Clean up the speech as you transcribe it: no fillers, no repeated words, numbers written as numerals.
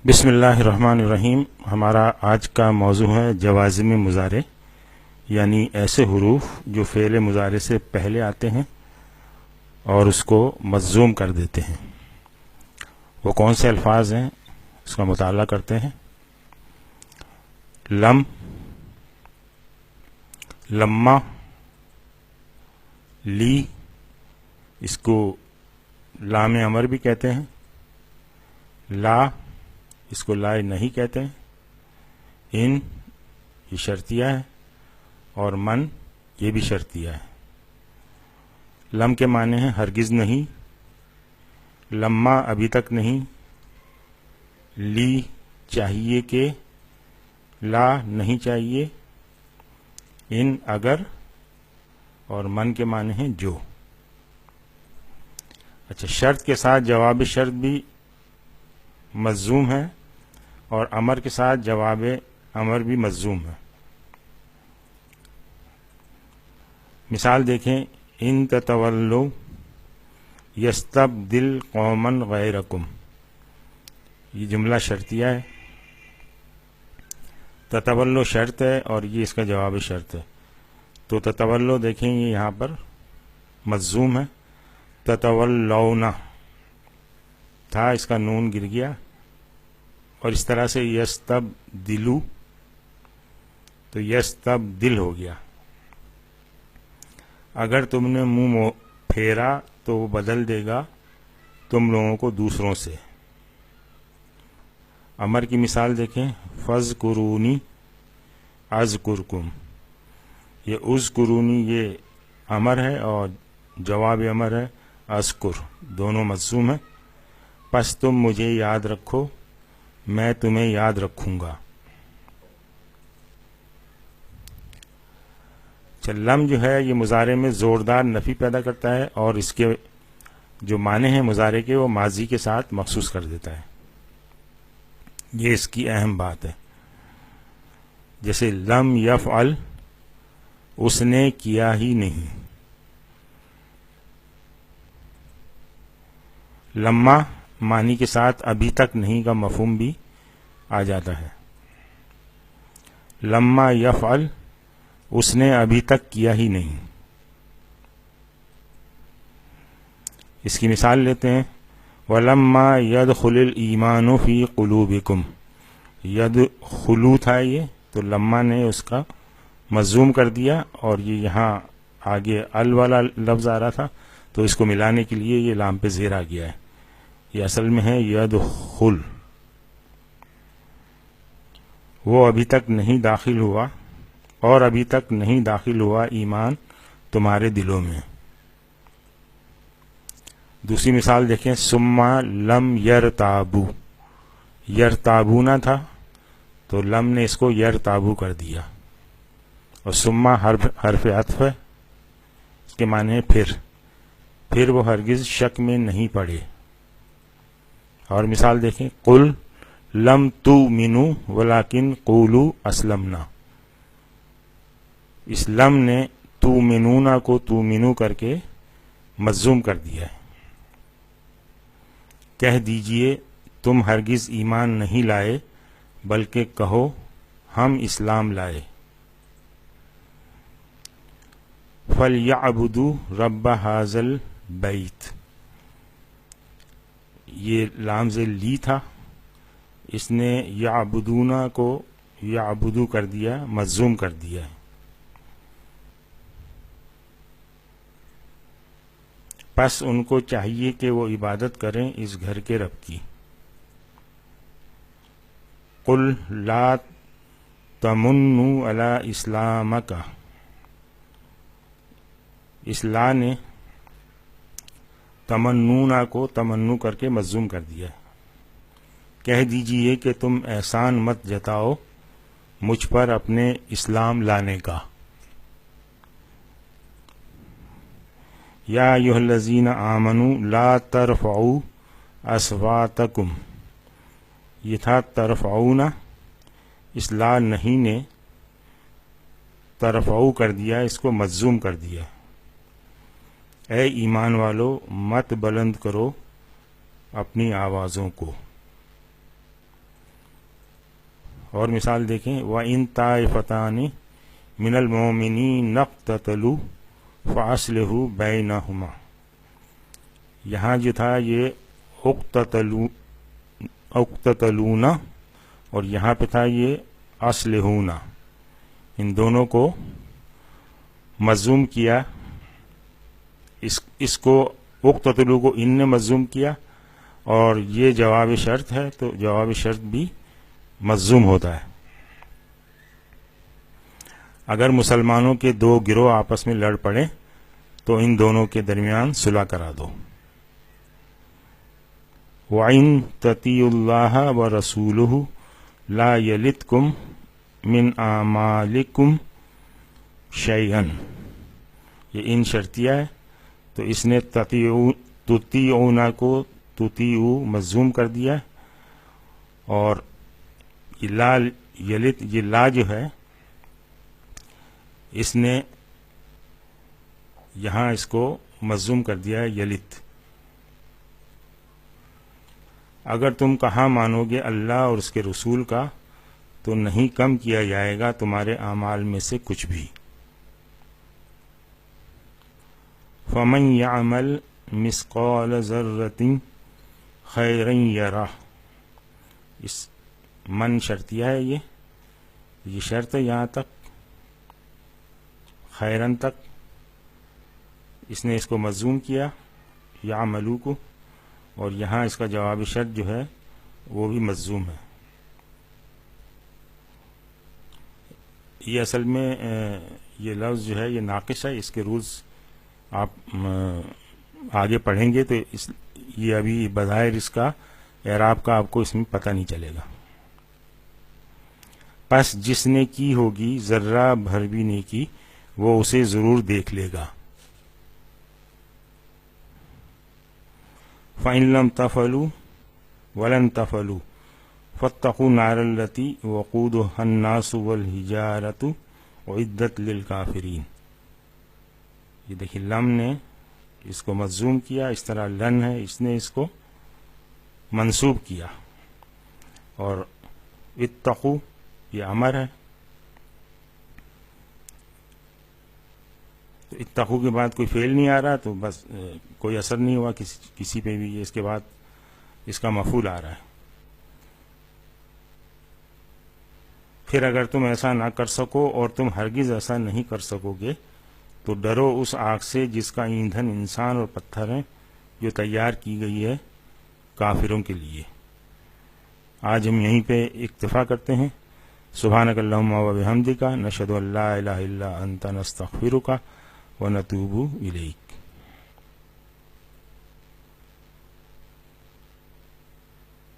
بسم اللہ الرحمن الرحیم۔ ہمارا آج کا موضوع ہے جوازم مضارع، یعنی ایسے حروف جو فعل مضارع سے پہلے آتے ہیں اور اس کو مجزوم کر دیتے ہیں۔ وہ کون سے الفاظ ہیں اس کا مطالعہ کرتے ہیں۔ لم، لما، لی، اس کو لام امر بھی کہتے ہیں، لا، اس کو لا نہیں کہتے ہیں، ان، یہ شرطیہ ہے، اور من، یہ بھی شرطیہ ہے۔ لم کے معنی ہیں ہرگز نہیں، لما ابھی تک نہیں، لی چاہیے کہ، لا نہیں چاہیے، ان اگر، اور من کے معنی ہیں جو۔ اچھا، شرط کے ساتھ جواب شرط بھی مجزوم ہے اور امر کے ساتھ جواب امر بھی مجزوم ہے۔ مثال دیکھیں، ان تتولوا یستبدل قوما غیرکم، یہ جملہ شرطیہ ہے، تتولو شرط ہے اور یہ اس کا جواب شرط ہے۔ تو تتولو دیکھیں یہ یہاں پر مجزوم ہے، تتولونا تھا، اس کا نون گر گیا، اور اس طرح سے یستبدلو، تو یستبدل ہو گیا۔ اگر تم نے منہ پھیرا تو وہ بدل دے گا تم لوگوں کو دوسروں سے۔ امر کی مثال دیکھیں، فاذکرونی اذکرکم، یہ اذکرونی یہ امر ہے اور جواب امر ہے اذکر، دونوں مجزوم ہیں۔ پس تم مجھے یاد رکھو، میں تمہیں یاد رکھوں گا۔ لم جو ہے یہ مضارع میں زوردار نفی پیدا کرتا ہے اور اس کے جو معنی ہیں مضارع کے وہ ماضی کے ساتھ مخصوص کر دیتا ہے، یہ اس کی اہم بات ہے۔ جیسے لم یفعل، اس نے کیا ہی نہیں۔ لما معنی کے ساتھ ابھی تک نہیں کا مفہوم بھی آ جاتا ہے۔ لما یفعل، اس نے ابھی تک کیا ہی نہیں۔ اس کی مثال لیتے ہیں، وَلَمَّا يَدْخُلِ الْإِيمَانُ فِي قُلُوبِكُمْ، يَدْخُلُ تھا یہ، تو لما نے اس کا مجزوم کر دیا، اور یہ یہاں آگے ال والا لفظ آ رہا تھا تو اس کو ملانے کے لیے یہ لام پہ زیر آ گیا ہے، یہ اصل میں ہے یدخل۔ وہ ابھی تک نہیں داخل ہوا، اور ابھی تک نہیں داخل ہوا ایمان تمہارے دلوں میں۔ دوسری مثال دیکھیں، ثم لم یرتابو، یرتابو نہ تھا تو لم نے اس کو یرتابو کر دیا، اور ثم حرف عطف ہے، اس کے معنی ہے پھر وہ ہرگز شک میں نہیں پڑے۔ اور مثال دیکھیں، قل لم تؤمنوا ولکن قولوا اسلمنا، اس لم نے تؤمنون کو تؤمنو کر کے مجزوم کر دیا ہے۔ کہہ دیجئے تم ہرگز ایمان نہیں لائے، بلکہ کہو ہم اسلام لائے۔ فَلْيَعْبُدُوا رَبَّ هَٰذَا الْبَيْتِ، یہ لام لی تھا، اس نے یعبدونا کو یعبدو کر دیا، مجزوم کر دیا ہے۔ پس ان کو چاہیے کہ وہ عبادت کریں اس گھر کے رب کی۔ قل لا تمنوا علی اسلامک، اس لا نے تمنونا کو تمنو کر کے مجزوم کر دیا ہے۔ کہہ دیجئے کہ تم احسان مت جتاؤ مجھ پر اپنے اسلام لانے کا۔ یا ایھا الذین آمنوا لا ترفعوا اصواتکم، یہ تھا ترفعونا، اس لا نہیں نے ترفعو کر دیا، اس کو مجزوم کر دیا۔ اے ایمان والو مت بلند کرو اپنی آوازوں کو۔ اور مثال دیکھیں، وَإِن طَائِفَتَانِ مِنَ الْمُؤْمِنِينَ اقْتَتَلُوا فَأَصْلِحُوا بَيْنَهُمَا. یہاں جو تھا یہ اقتتلون، اور یہاں پہ تھا یہ اصلحون. ان دونوں کو مضموم کیا. اس کو اقتتلو کو ان نے مضموم کیا، اور یہ جواب شرط ہے تو جواب شرط بھی مضموم ہوتا ہے. اگر مسلمانوں کے دو گروہ آپس میں لڑ پڑے تو ان دونوں کے درمیان صلح کرا دو. وَإِن تَطِيعُوا اللَّهَ وَرَسُولَهُ لَا يَلِتْكُم مِّنْ أَعْمَالِكُمْ شَيْئًا. یہ ان شرطیہ ہے، تو اس نے تطیعون کو تطیعو مضموم کر دیا، اور یہ لا یلت، یہ لا جو ہے اس نے یہاں اس کو مضموم کر دیا ہے یلت. اگر تم کہاں مانو گے اللہ اور اس کے رسول کا تو نہیں کم کیا جائے گا تمہارے اعمال میں سے کچھ بھی. فَمَن يَعْمَلْ مِثْقَالَ ذَرَّةٍ خَيْرًا يَرَهُ. اس من شرطیہ ہے، یہ شرط ہے یہاں تک، خیرن تک. اس نے اس کو مضموم کیا یعملو کو، اور یہاں اس کا جواب شرط جو ہے وہ بھی مضموم ہے. یہ اصل میں یہ لفظ جو ہے یہ ناقص ہے. اس کے رولز آپ آگے پڑھیں گے تو یہ ابھی بظاہر اس کا اعراب کا آپ کو اس میں پتہ نہیں چلے گا. پس جس نے کی ہوگی ذرہ بھر بھی نیکی وہ اسے ضرور دیکھ لے گا. فَإِن لَّمْ تَفْعَلُوا وَلَن تَفْعَلُوا فَاتَّقُوا النَّارَ الَّتِي وَقُودُهَا النَّاسُ وَالْحِجَارَةُ أُعِدَّتْ لِلْكَافِرِينَ. یہ دیکھیے لم نے اس کو مضموم کیا، اس طرح لن ہے اس نے اس کو منصوب کیا، اور اتقوا یہ امر ہے. تو اتقوا کے بعد کوئی فعل نہیں آ رہا تو بس کوئی اثر نہیں ہوا کسی پہ بھی. اس کے بعد اس کا مفعول آ رہا ہے. پھر اگر تم ایسا نہ کر سکو اور تم ہرگز ایسا نہیں کر سکو گے تو ڈرو اس آگ سے جس کا ایندھن انسان اور پتھر ہیں، جو تیار کی گئی ہے کافروں کے لیے. آج ہم یہیں پہ اکتفا کرتے ہیں. سبحانک اللہم و بحمدک، نشہد ان لا الہ الا انت، نستغفرک و نتوب الیک.